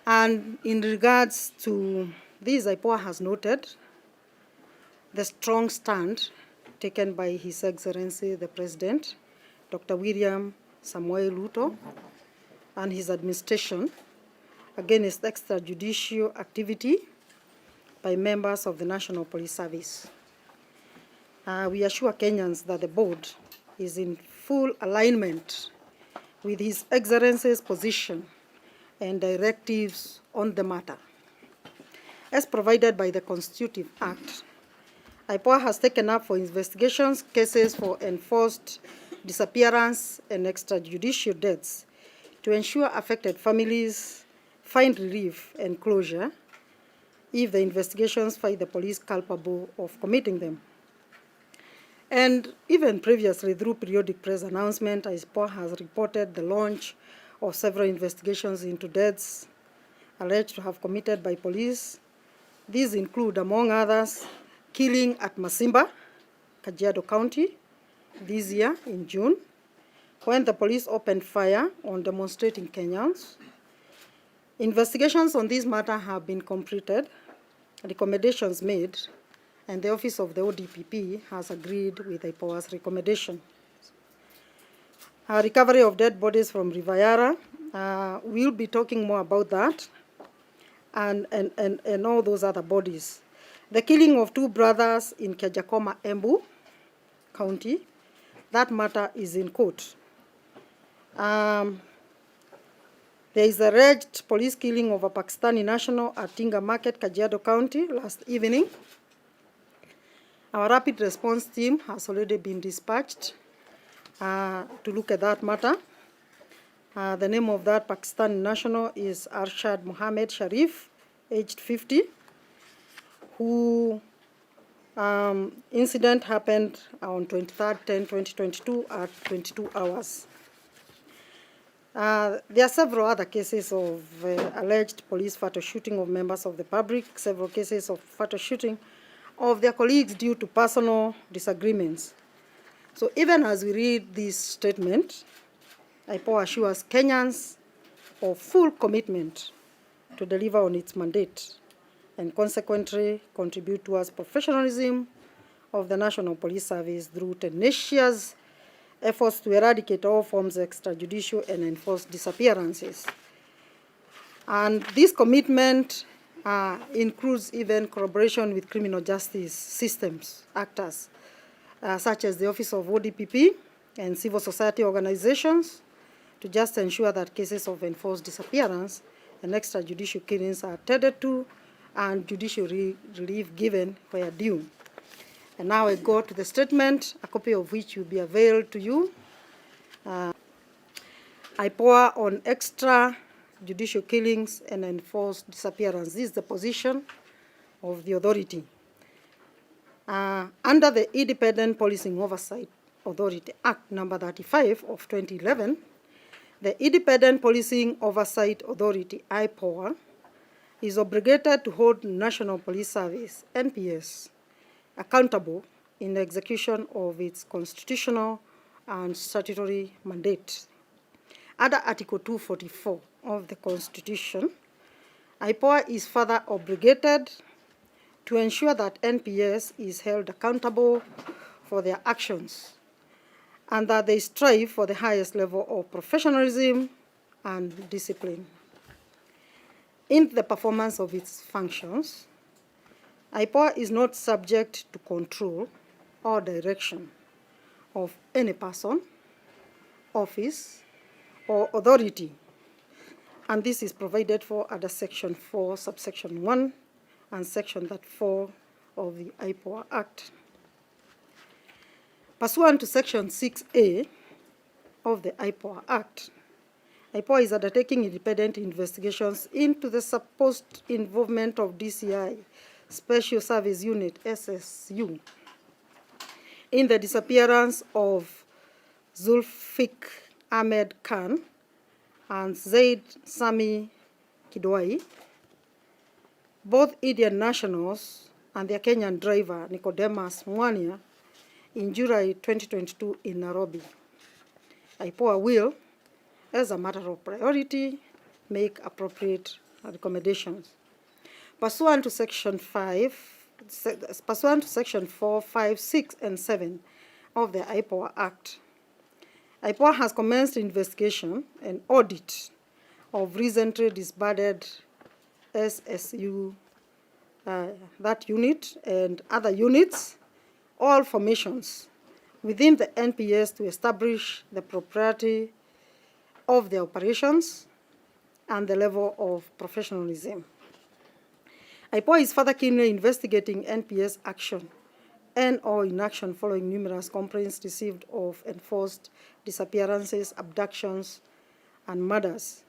And in regards to this, IPOA has noted the strong stand taken by His Excellency the President, Dr. William Samoei Ruto, and his administration against extrajudicial activity by members of the National Police Service. We assure Kenyans that the board is in full alignment with His Excellency's position and directives on the matter. As provided by the Constitutive Act, IPOA has taken up for investigations cases for enforced disappearance and extrajudicial deaths to ensure affected families find relief and closure if the investigations find the police culpable of committing them. And even previously, through periodic press announcement, IPOA has reported the launch of several investigations into deaths alleged to have committed by police. These include, among others, killing at Masimba, Kajiado County, this year in June, when the police opened fire on demonstrating Kenyans. Investigations on this matter have been completed, recommendations made, and the Office of the ODPP has agreed with IPOA's recommendation. Recovery of dead bodies from River Yara, we'll be talking more about that and all those other bodies. The killing of two brothers in Kejakoma, Embu County, that matter is in court. There is a alleged police killing of a Pakistani national at Tinga Market, Kajiado County, last evening. Our rapid response team has already been dispatched to look at that matter. The name of that Pakistani national is Arshad Mohammed Sharif, aged 50, who incident happened on 23/10/2022 at 22 hours. There are several other cases of alleged police fatal shooting of members of the public, several cases of fatal shooting of their colleagues due to personal disagreements. So even as we read this statement, IPOA assures Kenyans of full commitment to deliver on its mandate and consequently contribute towards professionalism of the National Police Service through tenacious efforts to eradicate all forms of extrajudicial and enforced disappearances. And this commitment includes even collaboration with criminal justice systems, actors, such as the Office of ODPP and civil society organizations, to just ensure that cases of enforced disappearance and extrajudicial killings are attended to and judicial relief given where due. And now I go to the statement, a copy of which will be availed to you. IPOA on extrajudicial killings and enforced disappearance. This is the position of the authority. Under the Independent Policing Oversight Authority Act number 35 of 2011, the Independent Policing Oversight Authority, IPOA, is obligated to hold National Police Service, NPS, accountable in the execution of its constitutional and statutory mandate. Under Article 244 of the Constitution, IPOA is further obligated to ensure that NPS is held accountable for their actions and that they strive for the highest level of professionalism and discipline. In the performance of its functions, IPOA is not subject to control or direction of any person, office, or authority, and this is provided for under Section 4, subsection 1, and Section 4 of the IPOA Act. Pursuant to Section 6A of the IPOA Act, IPOA is undertaking independent investigations into the supposed involvement of DCI, Special Service Unit, SSU, in the disappearance of Zulfik Ahmed Khan and Zaid Sami Kidwai, both Indian nationals, and their Kenyan driver, Nicodemus Mwania, in July 2022 in Nairobi. IPOA will, as a matter of priority, make appropriate recommendations. Pursuant to Section 4, 5, 6, and 7 of the IPOA Act, IPOA has commenced investigation and audit of recently disbanded SSU, that unit, and other units, all formations within the NPS to establish the propriety of the operations and the level of professionalism. IPOA is further keenly investigating NPS action and or inaction following numerous complaints received of enforced disappearances, abductions, and murders.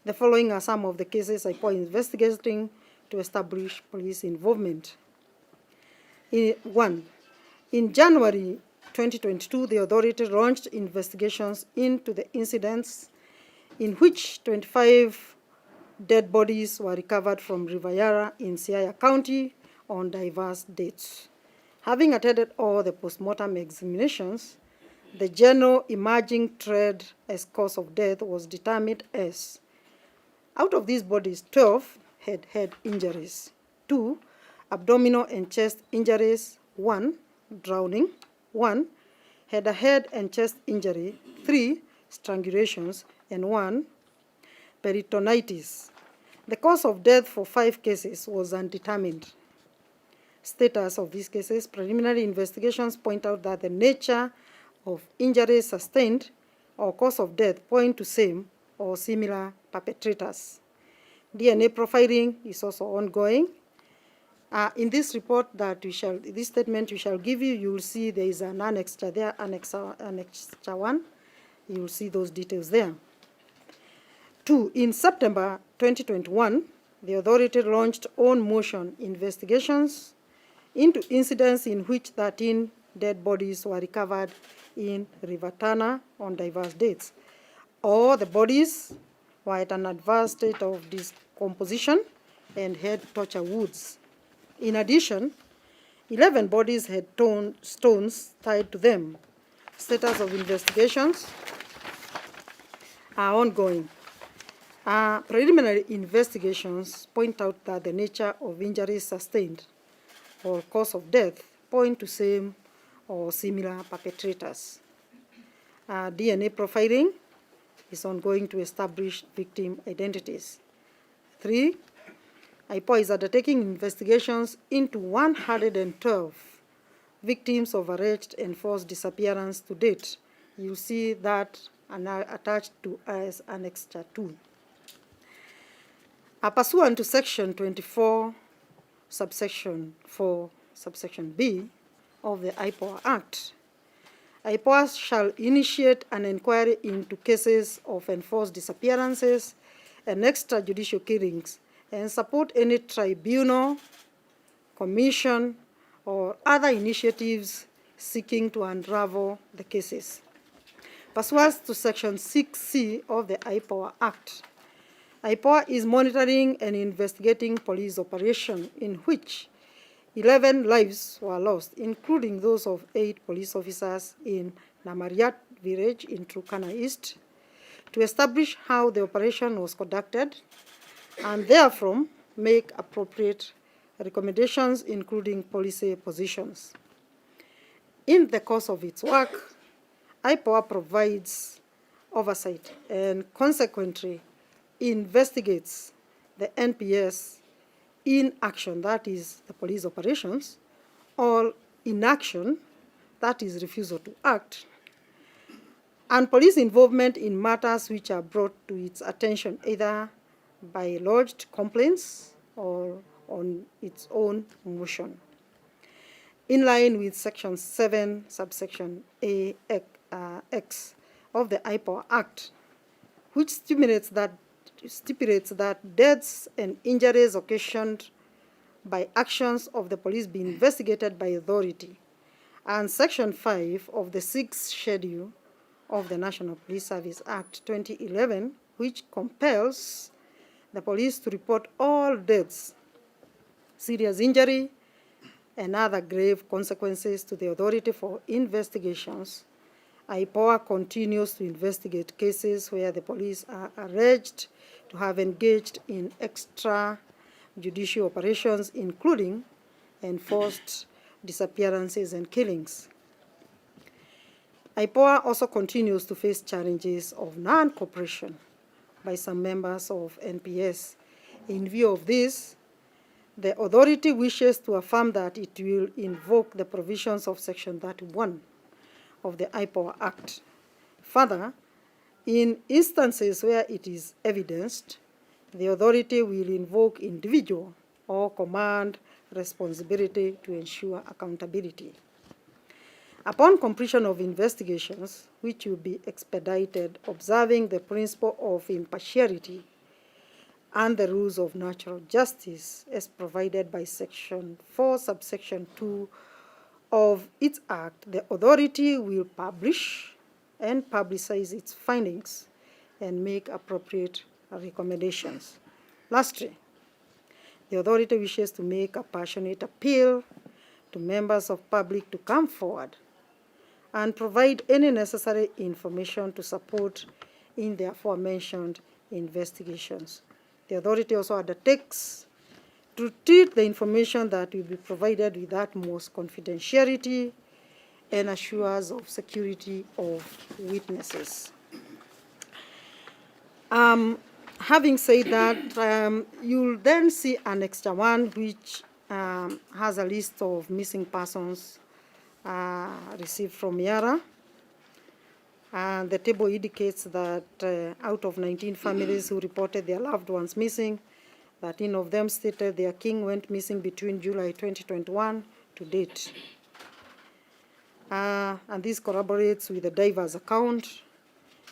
The following are some of the cases IPOA is investigating to establish police involvement. 1. In January 2022, the authority launched investigations into the incidents in which 25 dead bodies were recovered from River Yara in Siaya County on diverse dates. Having attended all the postmortem examinations, the general emerging trend as cause of death was determined as: out of these bodies, 12 had head injuries, 2 abdominal and chest injuries, 1 drowning, 1 had a head and chest injury, 3 strangulations, and 1 peritonitis. The cause of death for 5 cases was undetermined. Status of these cases: preliminary investigations point out that the nature of injuries sustained or cause of death point to same or similar perpetrators. DNA profiling is also ongoing. In this report that this statement we shall give you, you will see there is an annexure there, annexure 1. You will see those details there. 2. In September 2021, the authority launched on-motion investigations into incidents in which 13 dead bodies were recovered in River Tana on diverse dates. All the bodies were at an advanced state of decomposition and had torture wounds. In addition, 11 bodies had stones tied to them. Status of investigations are ongoing. Preliminary investigations point out that the nature of injuries sustained or cause of death point to same or similar perpetrators. DNA profiling is ongoing to establish victim identities. 3. IPOA is undertaking investigations into 112 victims of alleged enforced disappearance to date. You see that attached to as Annexure 2. Pursuant to Section 24, subsection 4, subsection B of the IPOA Act, IPOA shall initiate an inquiry into cases of enforced disappearances and extrajudicial killings and support any tribunal, commission, or other initiatives seeking to unravel the cases. Pursuant to Section 6C of the IPOA Act, IPOA is monitoring and investigating police operation in which 11 lives were lost, including those of 8 police officers in Namariat village in Turkana East, to establish how the operation was conducted and therefrom make appropriate recommendations, including policy positions. In the course of its work, IPOA provides oversight and consequently investigates the NPS in action, that is the police operations, or inaction, that is refusal to act, and police involvement in matters which are brought to its attention either by lodged complaints or on its own motion. In line with Section 7, subsection A, X of the IPOA Act, which stipulates that deaths and injuries occasioned by actions of the police be investigated by authority, and Section 5 of the 6th Schedule of the National Police Service Act 2011, which compels the police to report all deaths, serious injury, and other grave consequences to the authority for investigations. IPOA continues to investigate cases where the police are alleged to have engaged in extrajudicial operations, including enforced disappearances and killings. IPOA also continues to face challenges of non-cooperation by some members of NPS. In view of this, the authority wishes to affirm that it will invoke the provisions of Section 31 of the IPOA Act. Further, in instances where it is evidenced, the authority will invoke individual or command responsibility to ensure accountability. Upon completion of investigations, which will be expedited observing the principle of impartiality and the rules of natural justice as provided by Section 4, subsection 2 of its Act, the authority will publish and publicize its findings and make appropriate recommendations. Lastly, the authority wishes to make a passionate appeal to members of public to come forward and provide any necessary information to support in the aforementioned investigations. The authority also undertakes to treat the information that will be provided with utmost confidentiality and assures of security of witnesses. Having said that, you'll then see Annex 1, which has a list of missing persons received from Yara. And the table indicates that out of 19 families who reported their loved ones missing, 13 of them stated their king went missing between July 2021 to date. And this corroborates with the diver's account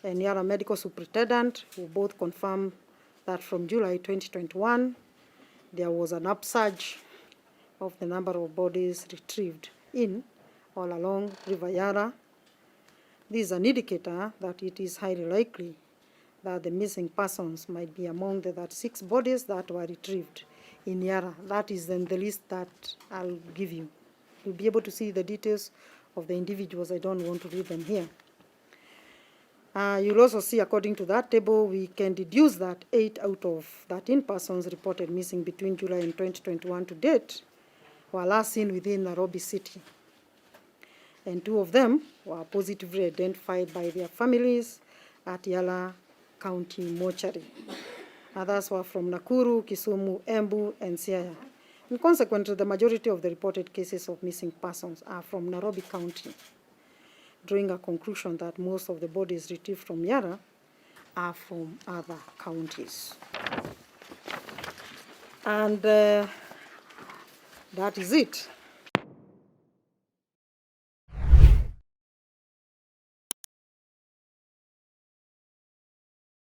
and Yara medical superintendent, who both confirmed that from July 2021, there was an upsurge of the number of bodies retrieved in all along River Yara. This is an indicator that it is highly likely that the missing persons might be among the 36 bodies that were retrieved in Yara. That is then the list that I'll give you. You'll be able to see the details of the individuals. I don't want to read them here. You'll also see, according to that table, we can deduce that 8 out of 13 persons reported missing between July and 2021 to date were last seen within Nairobi City. And 2 of them were positively identified by their families at Yala County Mortuary. Others were from Nakuru, Kisumu, Embu, and Siaya. And consequently, the majority of the reported cases of missing persons are from Nairobi County, drawing a conclusion that most of the bodies retrieved from Yara are from other counties. And that is it.